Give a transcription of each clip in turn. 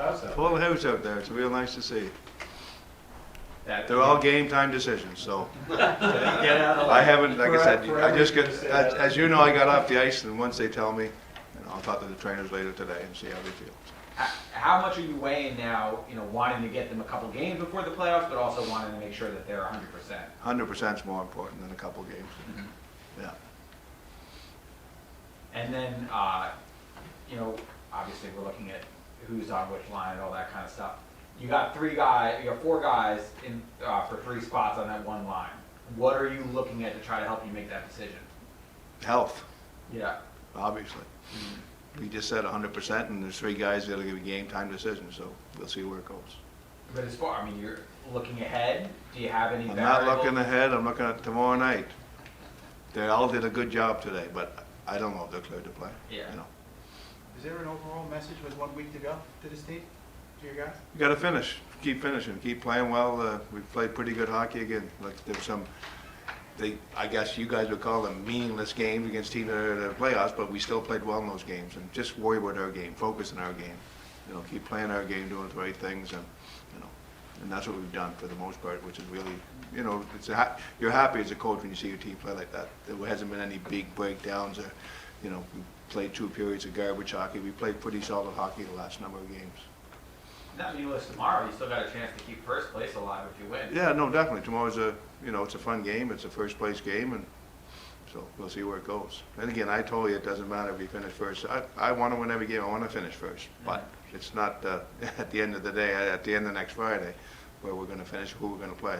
house out Full house out there. It's real nice to see. That- They're all game time decisions, so. Get out of the I haven't, like I said, Forever I just got, you say that. as you know, I got off the ice, and once they tell me, I'll talk to the trainers later today and see how they feel. How much are you weighing now, wanting to get them a couple games before the playoffs, but also wanting to make sure that they're 100%? 100% is more important than a couple games. Yeah. And then, obviously we're looking at who's on which line and all that kind of stuff. You got four guys in for 3 spots on that one line. What are you looking at to try to help you make that decision? Health, Yeah. obviously. We just said 100%, and there's 3 guys that'll give a game time decision, so we'll see where it goes. But you're looking ahead. Do you have any I'm not variables? looking ahead, I'm looking at tomorrow night. They all did a good job today, but I don't know if they're cleared to play. Yeah. Is there an overall message with 1 week to go to this team, to your guys? You gotta finish, keep finishing, keep playing well. We played pretty good hockey again. Like there was some, I guess you guys would call them meaningless games against teams that are in the playoffs, but we still played well in those games. And just worry about our game, focus on our game. Keep playing our game, doing the right things, and and that's what we've done for the most part, which is really, you're happy as a coach when you see your team play like that. There hasn't been any big breakdowns or, we played 2 periods of garbage hockey. We played pretty solid hockey the last number of games. Not meaningless tomorrow. You still got a chance to keep first place alive if you win. Yeah, no, definitely. Tomorrow's it's a fun game. It's a first place game, and so we'll see where it goes. And again, I told you it doesn't matter if we finish first. I want to win every game. I want to finish first, but it's not at the end of the day, at the end of next Friday, where we're going to finish, who we're going to play.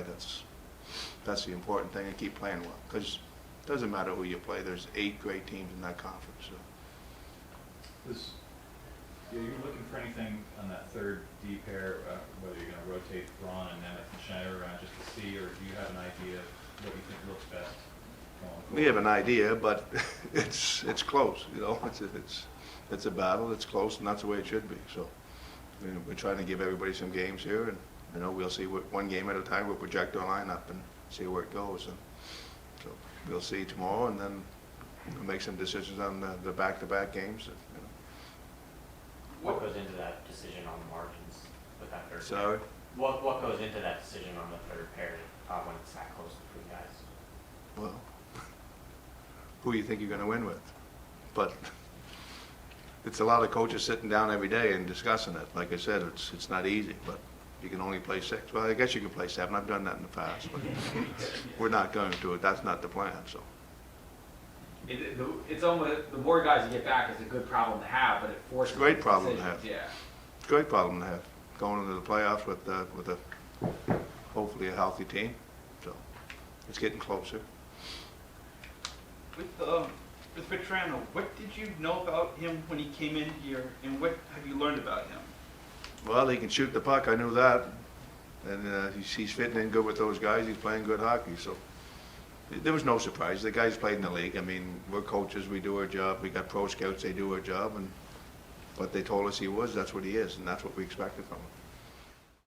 That's the important thing, and keep playing well, because it doesn't matter who you play. There's 8 great teams in that conference. So. You're looking for anything on that third D pair, whether you're going to rotate Braun and Nemeth and Schneider around just to see, or do you have an idea of what you think looks best going forward? We have an idea, but it's close. It's a battle. It's close, and that's the way it should be. So we're trying to give everybody some games here, and we'll see one game at a time. We'll project our lineup and see where it goes. And so we'll see tomorrow, and then we'll make some decisions on the back-to-back games. What goes into that decision on the margins with that third Sorry? pair? What goes into that decision on the third pair when it's that close to 3 guys? Well, who you think you're going to win with? But it's a lot of coaches sitting down every day and discussing it. Like I said, it's not easy, but you can only play 6. Well, I guess you can play 7. I've done that in the past, but we're not going to it. That's not the plan. So. It's almost, the more guys you get back is a good problem to have, but it forces It's a great these problem to decisions. have. Yeah. It's a great problem to have, going into the playoffs with hopefully a healthy team. So it's getting closer. With Vetrano, what did you know about him when he came in here, and what have you learned about him? Well, he can shoot the puck. I knew that, and he's fitting in good with those guys. He's playing good hockey, so there was no surprise. The guys played in the league. I mean, we're coaches. We do our job. We got pro scouts. They do our job, and what they told us he was, that's what he is, and that's what we expected from him.